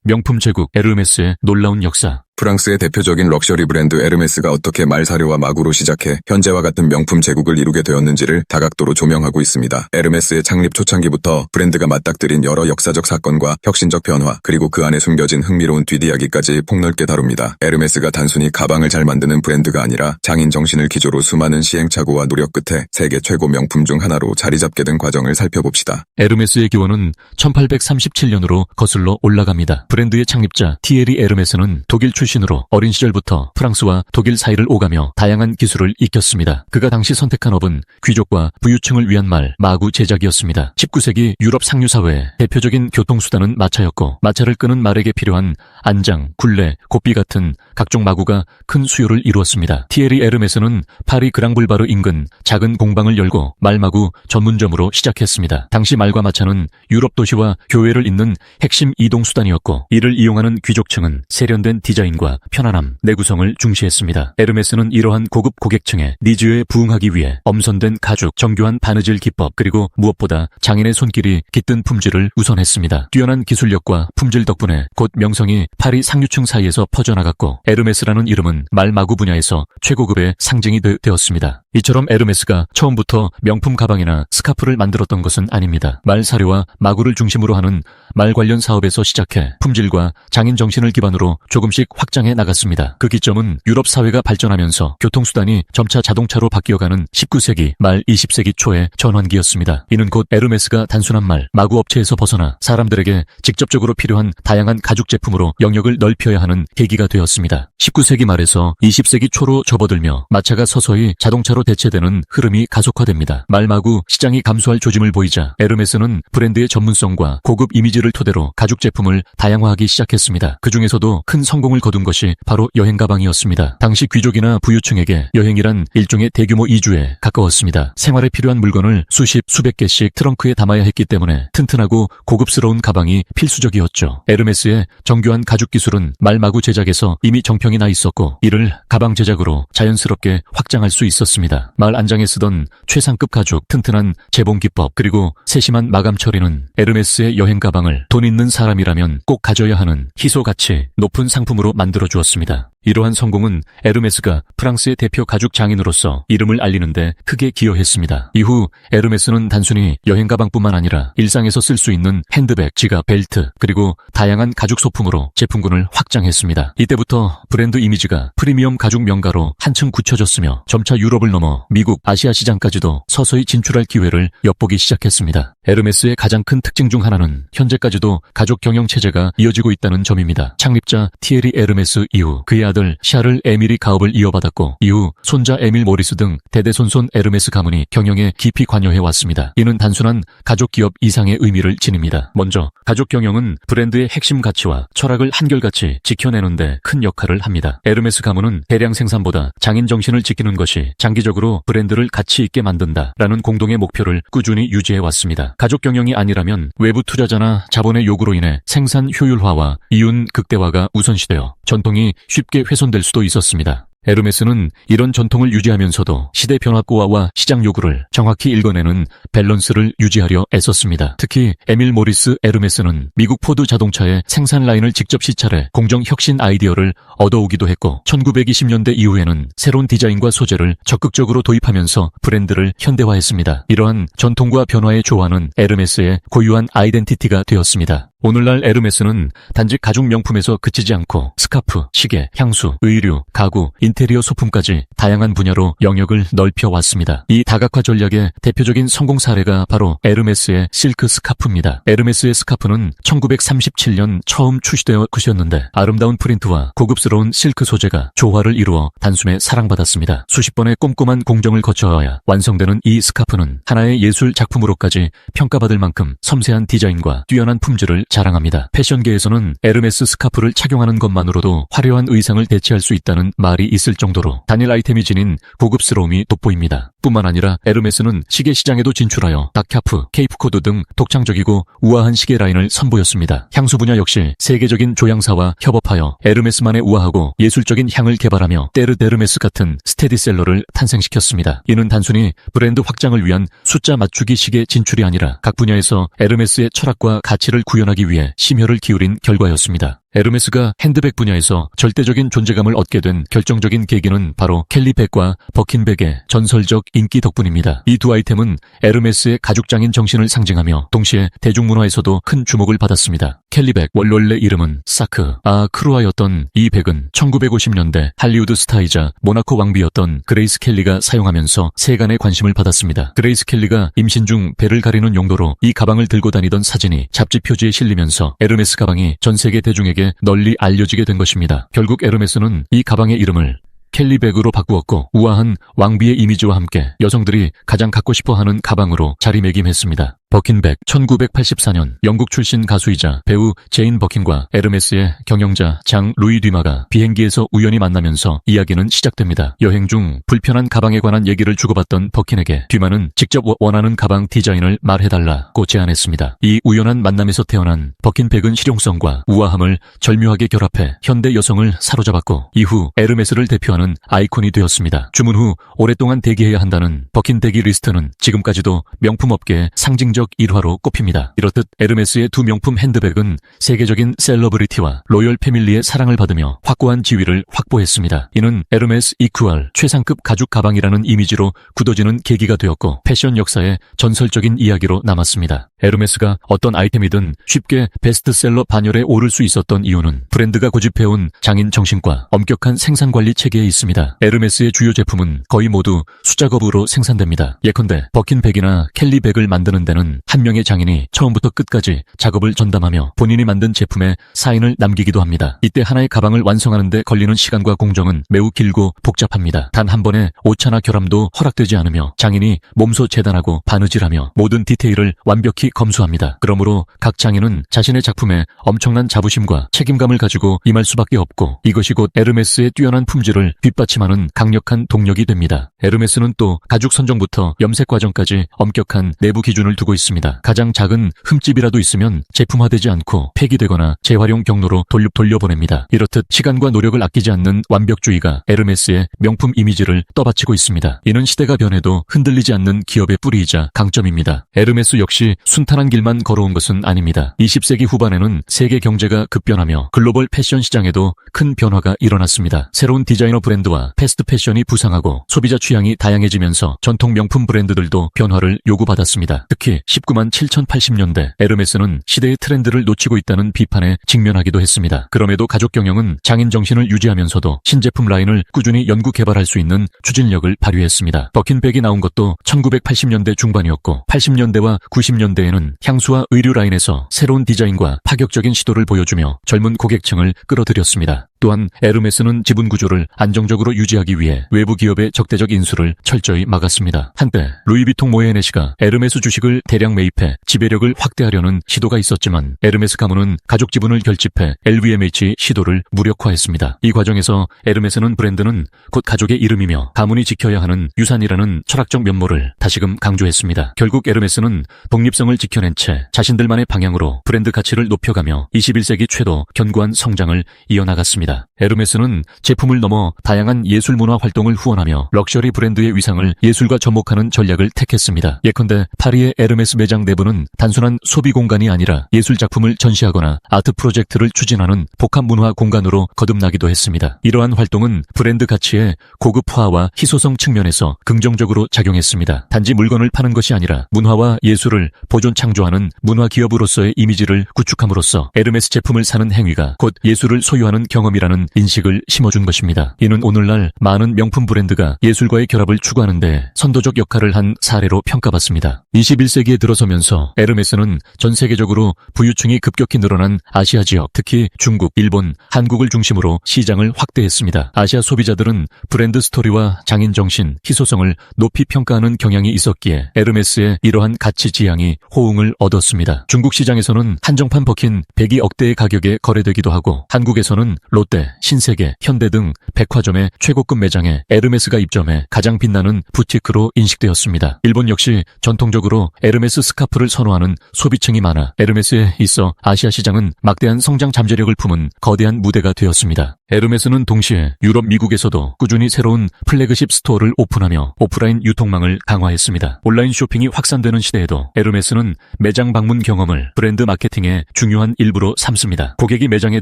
명품 제국 에르메스의 놀라운 역사. 프랑스의 대표적인 럭셔리 브랜드 에르메스가 어떻게 말사료와 마구로 시작해 현재와 같은 명품 제국을 이루게 되었는지를 다각도로 조명하고 있습니다. 에르메스의 창립 초창기부터 브랜드가 맞닥뜨린 여러 역사적 사건과 혁신적 변화, 그리고 그 안에 숨겨진 흥미로운 뒷이야기까지 폭넓게 다룹니다. 에르메스가 단순히 가방을 잘 만드는 브랜드가 아니라 장인 정신을 기조로 수많은 시행착오와 노력 끝에 세계 최고 명품 중 하나로 자리잡게 된 과정을 살펴봅시다. 에르메스의 기원은 1837년으로 거슬러 올라갑니다. 브랜드의 창립자 티에리 에르메스는 독일 출신으로 어린 시절부터 프랑스와 독일 사이를 오가며 다양한 기술을 익혔습니다. 그가 당시 선택한 업은 귀족과 부유층을 위한 말, 마구 제작이었습니다. 19세기 유럽 상류사회의 대표적인 교통수단은 마차였고, 마차를 끄는 말에게 필요한 안장, 굴레, 고삐 같은 각종 마구가 큰 수요를 이루었습니다. 티에리 에르메스는 파리 그랑불바르 인근 작은 공방을 열고 말마구 전문점으로 시작했습니다. 당시 말과 마차는 유럽 도시와 교외를 잇는 핵심 이동수단이었고, 이를 이용하는 귀족층은 세련된 디자인과 편안함, 내구성을 중시했습니다. 에르메스는 이러한 고급 고객층의 니즈에 부응하기 위해 엄선된 가죽, 정교한 바느질 기법, 그리고 무엇보다 장인의 손길이 깃든 품질을 우선했습니다. 뛰어난 기술력과 품질 덕분에 곧 명성이 파리 상류층 사이에서 퍼져나갔고, 에르메스라는 이름은 말마구 분야에서 최고급의 상징이 되었습니다. 이처럼 에르메스가 처음부터 명품 가방이나 스카프를 만들었던 것은 아닙니다. 말 사료와 마구를 중심으로 하는 말 관련 사업에서 시작해 품질과 장인 정신을 기반으로 조금씩 확장해 나갔습니다. 그 기점은 유럽 사회가 발전하면서 교통수단이 점차 자동차로 바뀌어가는 19세기 말 20세기 초의 전환기였습니다. 이는 곧 에르메스가 단순한 말, 마구 업체에서 벗어나 사람들에게 직접적으로 필요한 다양한 가죽 제품으로 영역을 넓혀야 하는 계기가 되었습니다. 19세기 말에서 20세기 초로 접어들며 마차가 서서히 자동차로 대체되는 흐름이 가속화됩니다. 말마구 시장이 감소할 조짐을 보이자 에르메스는 브랜드의 전문성과 고급 이미지를 토대로 가죽 제품을 다양화하기 시작했습니다. 그 중에서도 큰 성공을 거둔 것이 바로 여행 가방이었습니다. 당시 귀족이나 부유층에게 여행이란 일종의 대규모 이주에 가까웠습니다. 생활에 필요한 물건을 수십, 수백 개씩 트렁크에 담아야 했기 때문에 튼튼하고 고급스러운 가방이 필수적이었죠. 에르메스의 정교한 가죽 기술은 말마구 제작에서 이미 정평이 나 있었고, 이를 가방 제작으로 자연스럽게 확장할 수 있었습니다. 말 안장에 쓰던 최상급 가죽, 튼튼한 재봉 기법, 그리고 세심한 마감 처리는 에르메스의 여행 가방을 돈 있는 사람이라면 꼭 가져야 하는 희소 가치 높은 상품으로 만들어 주었습니다. 이러한 성공은 에르메스가 프랑스의 대표 가죽 장인으로서 이름을 알리는데 크게 기여했습니다. 이후 에르메스는 단순히 여행 가방뿐만 아니라 일상에서 쓸 수 있는 핸드백, 지갑, 벨트, 그리고 다양한 가죽 소품으로 제품군을 확장했습니다. 이때부터 브랜드 이미지가 프리미엄 가죽 명가로 한층 굳혀졌으며, 점차 유럽을 넘어 미국, 아시아 시장까지도 서서히 진출할 기회를 엿보기 시작했습니다. 에르메스의 가장 큰 특징 중 하나는 현재까지도 가족 경영 체제가 이어지고 있다는 점입니다. 창립자 티에리 에르메스 이후 그의 아들 샤를 에밀이 가업을 이어받았고, 이후 손자 에밀 모리스 등 대대손손 에르메스 가문이 경영에 깊이 관여해왔습니다. 이는 단순한 가족 기업 이상의 의미를 지닙니다. 먼저 가족 경영은 브랜드의 핵심 가치와 철학을 한결같이 지켜내는데 큰 역할을 합니다. 에르메스 가문은 대량 생산보다 장인 정신을 지키는 것이 장기적으로 브랜드를 가치 있게 만든다라는 공동의 목표를 꾸준히 유지해왔습니다. 가족 경영이 아니라면 외부 투자자나 자본의 요구로 인해 생산 효율화와 이윤 극대화가 우선시되어 전통이 쉽게 훼손될 수도 있었습니다. 에르메스는 이런 전통을 유지하면서도 시대 변화고와 시장 요구를 정확히 읽어내는 밸런스를 유지하려 애썼습니다. 특히 에밀 모리스 에르메스는 미국 포드 자동차의 생산 라인을 직접 시찰해 공정 혁신 아이디어를 얻어오기도 했고, 1920년대 이후에는 새로운 디자인과 소재를 적극적으로 도입하면서 브랜드를 현대화했습니다. 이러한 전통과 변화의 조화는 에르메스의 고유한 아이덴티티가 되었습니다. 오늘날 에르메스는 단지 가죽 명품에서 그치지 않고 스카프, 시계, 향수, 의류, 가구, 인테리어 소품까지 다양한 분야로 영역을 넓혀왔습니다. 이 다각화 전략의 대표적인 성공 사례가 바로 에르메스의 실크 스카프입니다. 에르메스의 스카프는 1937년 처음 출시되어 것이었는데, 아름다운 프린트와 고급스러운 실크 소재가 조화를 이루어 단숨에 사랑받았습니다. 수십 번의 꼼꼼한 공정을 거쳐야 완성되는 이 스카프는 하나의 예술 작품으로까지 평가받을 만큼 섬세한 디자인과 뛰어난 품질을 자랑합니다. 패션계에서는 에르메스 스카프를 착용하는 것만으로도 화려한 의상을 대체할 수 있다는 말이 있을 정도로 단일 아이템이 지닌 고급스러움이 돋보입니다. 뿐만 아니라 에르메스는 시계 시장에도 진출하여 다카프, 케이프코드 등 독창적이고 우아한 시계 라인을 선보였습니다. 향수 분야 역시 세계적인 조향사와 협업하여 에르메스만의 우아하고 예술적인 향을 개발하며 때르 데르메스 같은 스테디셀러를 탄생시켰습니다. 이는 단순히 브랜드 확장을 위한 숫자 맞추기 시계 진출이 아니라 각 분야에서 에르메스의 철학과 가치를 구현하기 유지하기 위해 심혈을 기울인 결과였습니다. 에르메스가 핸드백 분야에서 절대적인 존재감을 얻게 된 결정적인 계기는 바로 켈리백과 버킨백의 전설적 인기 덕분입니다. 이 두 아이템은 에르메스의 가죽장인 정신을 상징하며 동시에 대중문화에서도 큰 주목을 받았습니다. 켈리백, 원래 이름은 사크 크루아였던 이 백은 1950년대 할리우드 스타이자 모나코 왕비였던 그레이스 켈리가 사용하면서 세간의 관심을 받았습니다. 그레이스 켈리가 임신 중 배를 가리는 용도로 이 가방을 들고 다니던 사진이 잡지 표지에 실리면서 에르메스 가방이 전 세계 대중에게 널리 알려지게 된 것입니다. 결국 에르메스는 이 가방의 이름을 켈리백으로 바꾸었고 우아한 왕비의 이미지와 함께 여성들이 가장 갖고 싶어하는 가방으로 자리매김했습니다. 버킨백, 1984년 영국 출신 가수이자 배우 제인 버킨과 에르메스의 경영자 장 루이 듀마가 비행기에서 우연히 만나면서 이야기는 시작됩니다. 여행 중 불편한 가방에 관한 얘기를 주고받던 버킨에게 듀마는 직접 원하는 가방 디자인을 말해달라고 제안했습니다. 이 우연한 만남에서 태어난 버킨백은 실용성과 우아함을 절묘하게 결합해 현대 여성을 사로잡았고 이후 에르메스를 대표하는 아이콘이 되었습니다. 주문 후 오랫동안 대기해야 한다는 버킨백이 리스트는 지금까지도 명품업계의 상징적 일화로 꼽힙니다. 이렇듯 에르메스의 두 명품 핸드백은 세계적인 셀러브리티와 로열 패밀리의 사랑을 받으며 확고한 지위를 확보했습니다. 이는 에르메스 이퀄 최상급 가죽 가방이라는 이미지로 굳어지는 계기가 되었고 패션 역사의 전설적인 이야기로 남았습니다. 에르메스가 어떤 아이템이든 쉽게 베스트셀러 반열에 오를 수 있었던 이유는 브랜드가 고집해온 장인 정신과 엄격한 생산관리 체계에 있습니다. 에르메스의 주요 제품은 거의 모두 수작업으로 생산됩니다. 예컨대 버킨백이나 켈리백을 만드는 데는 한 명의 장인이 처음부터 끝까지 작업을 전담하며 본인이 만든 제품에 사인을 남기기도 합니다. 이때 하나의 가방을 완성하는 데 걸리는 시간과 공정은 매우 길고 복잡합니다. 단 한 번의 오차나 결함도 허락되지 않으며 장인이 몸소 재단하고 바느질하며 모든 디테일을 완벽히 검수합니다. 그러므로 각 장인은 자신의 작품에 엄청난 자부심과 책임감을 가지고 임할 수밖에 없고 이것이 곧 에르메스의 뛰어난 품질을 뒷받침하는 강력한 동력이 됩니다. 에르메스는 또 가죽 선정부터 염색 과정까지 엄격한 내부 기준을 두고 있습니다. 가장 작은 흠집이라도 있으면 제품화되지 않고 폐기되거나 재활용 경로로 돌려보냅니다. 이렇듯 시간과 노력을 아끼지 않는 완벽주의가 에르메스의 명품 이미지를 떠받치고 있습니다. 이는 시대가 변해도 흔들리지 않는 기업의 뿌리이자 강점입니다. 에르메스 역시 순탄한 길만 걸어온 것은 아닙니다. 20세기 후반에는 세계 경제가 급변하며 글로벌 패션 시장에도 큰 변화가 일어났습니다. 새로운 디자이너 브랜드와 패스트 패션이 부상하고 소비자 취향이 다양해지면서 전통 명품 브랜드들도 변화를 요구받았습니다. 특히 19만 7,080년대 에르메스는 시대의 트렌드를 놓치고 있다는 비판에 직면하기도 했습니다. 그럼에도 가족 경영은 장인 정신을 유지하면서도 신제품 라인을 꾸준히 연구 개발할 수 있는 추진력을 발휘했습니다. 버킨백이 나온 것도 1980년대 중반이었고 80년대와 90년대에는 향수와 의류 라인에서 새로운 디자인과 파격적인 시도를 보여주며 젊은 고객층을 끌어들였습니다. 또한 에르메스는 지분 구조를 안정적으로 유지하기 위해 외부 기업의 적대적 인수를 철저히 막았습니다. 한때 루이비통 모에네시가 에르메스 주식을 대량 매입해 지배력을 확대하려는 시도가 있었지만 에르메스 가문은 가족 지분을 결집해 LVMH 시도를 무력화했습니다. 이 과정에서 에르메스는 브랜드는 곧 가족의 이름이며 가문이 지켜야 하는 유산이라는 철학적 면모를 다시금 강조했습니다. 결국 에르메스는 독립성을 지켜낸 채 자신들만의 방향으로 브랜드 가치를 높여가며 21세기 최도 견고한 성장을 이어나갔습니다. 에르메스는 제품을 넘어 다양한 예술 문화 활동을 후원하며 럭셔리 브랜드의 위상을 예술과 접목하는 전략을 택했습니다. 예컨대 파리의 에르메스 매장 내부는 단순한 소비 공간이 아니라 예술 작품을 전시하거나 아트 프로젝트를 추진하는 복합 문화 공간으로 거듭나기도 했습니다. 이러한 활동은 브랜드 가치의 고급화와 희소성 측면에서 긍정적으로 작용했습니다. 단지 물건을 파는 것이 아니라 문화와 예술을 보존 창조하는 문화 기업으로서의 이미지를 구축함으로써 에르메스 제품을 사는 행위가 곧 예술을 소유하는 경험이라는 인식을 심어준 것입니다. 이는 오늘날 많은 명품 브랜드가 예술과의 결합을 추구하는 데 선도적 역할을 한 사례로 평가받습니다. 21세기에 들어서면서 에르메스는 전 세계적으로 부유층이 급격히 늘어난 아시아 지역, 특히 중국, 일본, 한국을 중심으로 시장을 확대했습니다. 아시아 소비자들은 브랜드 스토리와 장인 정신, 희소성을 높이 평가하는 경향이 있었기에 에르메스의 이러한 가치 지향이 호응을 얻었습니다. 중국 시장에서는 한정판 버킨 102억대의 가격에 거래되기도 하고 한국에서는 롯데, 신세계, 현대 등 백화점의 최고급 매장에 에르메스가 입점해 가장 빛나는 부티크로 인식되었습니다. 일본 역시 전통적으로 에르메스 에르메스 스카프를 선호하는 소비층이 많아 에르메스에 있어 아시아 시장은 막대한 성장 잠재력을 품은 거대한 무대가 되었습니다. 에르메스는 동시에 유럽, 미국에서도 꾸준히 새로운 플래그십 스토어를 오픈하며 오프라인 유통망을 강화했습니다. 온라인 쇼핑이 확산되는 시대에도 에르메스는 매장 방문 경험을 브랜드 마케팅의 중요한 일부로 삼습니다. 고객이 매장에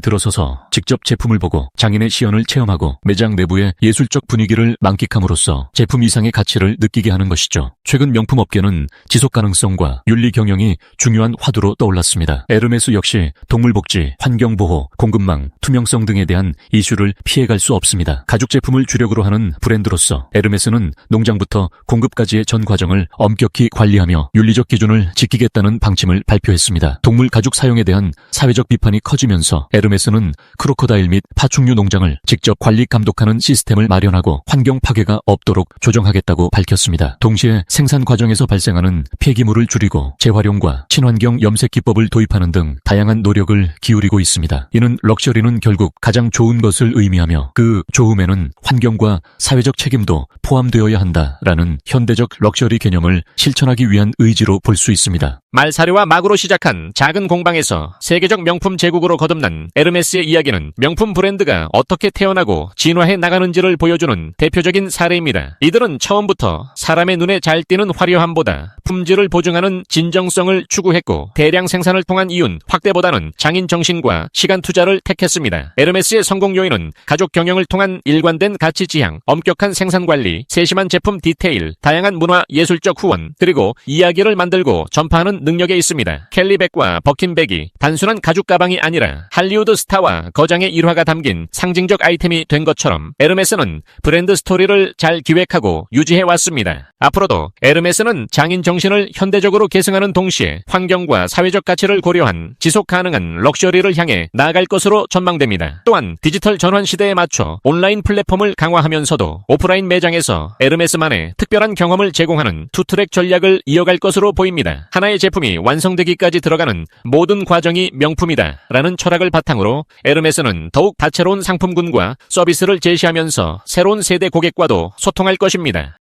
들어서서 직접 제품을 보고 장인의 시연을 체험하고 매장 내부의 예술적 분위기를 만끽함으로써 제품 이상의 가치를 느끼게 하는 것이죠. 최근 명품 업계는 지속 가능성과 윤리 경영이 중요한 화두로 떠올랐습니다. 에르메스 역시 동물복지, 환경보호, 공급망, 투명성 등에 대한 이슈를 피해갈 수 없습니다. 가죽 제품을 주력으로 하는 브랜드로서 에르메스는 농장부터 공급까지의 전 과정을 엄격히 관리하며 윤리적 기준을 지키겠다는 방침을 발표했습니다. 동물 가죽 사용에 대한 사회적 비판이 커지면서 에르메스는 크로코다일 및 파충류 농장을 직접 관리 감독하는 시스템을 마련하고 환경 파괴가 없도록 조정하겠다고 밝혔습니다. 동시에 생산 과정에서 발생하는 폐기물을 줄이고 재활용과 친환경 염색 기법을 도입하는 등 다양한 노력을 기울이고 있습니다. 이는 럭셔리는 결국 가장 좋은 것을 의미하며 그 좋음에는 환경과 사회적 책임도 포함되어야 한다라는 현대적 럭셔리 개념을 실천하기 위한 의지로 볼 수 있습니다. 말사료와 마구로 시작한 작은 공방에서 세계적 명품 제국으로 거듭난 에르메스의 이야기는 명품 브랜드가 어떻게 태어나고 진화해 나가는지를 보여주는 대표적인 사례입니다. 이들은 처음부터 사람의 눈에 잘 띄는 화려함보다 품질을 보증하는 진정성을 추구했고 대량 생산을 통한 이윤 확대보다는 장인 정신과 시간 투자를 택했습니다. 에르메스의 성공 요인은 가족 경영을 통한 일관된 가치 지향, 엄격한 생산 관리, 세심한 제품 디테일, 다양한 문화 예술적 후원, 그리고 이야기를 만들고 전파하는 능력에 있습니다. 켈리백과 버킨백이 단순한 가죽 가방이 아니라 할리우드 스타와 거장의 일화가 담긴 상징적 아이템이 된 것처럼 에르메스는 브랜드 스토리를 잘 기획하고 유지해 왔습니다. 앞으로도 에르메스는 장인 정신을 현대적으로 계승하는 동시에 환경과 사회적 가치를 고려한 지속 가능한 럭셔리를 향해 나아갈 것으로 전망됩니다. 또한 디지털 전환 시대에 맞춰 온라인 플랫폼을 강화하면서도 오프라인 매장에서 에르메스만의 특별한 경험을 제공하는 투트랙 전략을 이어갈 것으로 보입니다. 하나의 제품이 완성되기까지 들어가는 모든 과정이 명품이다 라는 철학을 바탕으로 에르메스는 더욱 다채로운 상품군과 서비스를 제시하면서 새로운 세대 고객과도 소통할 것입니다.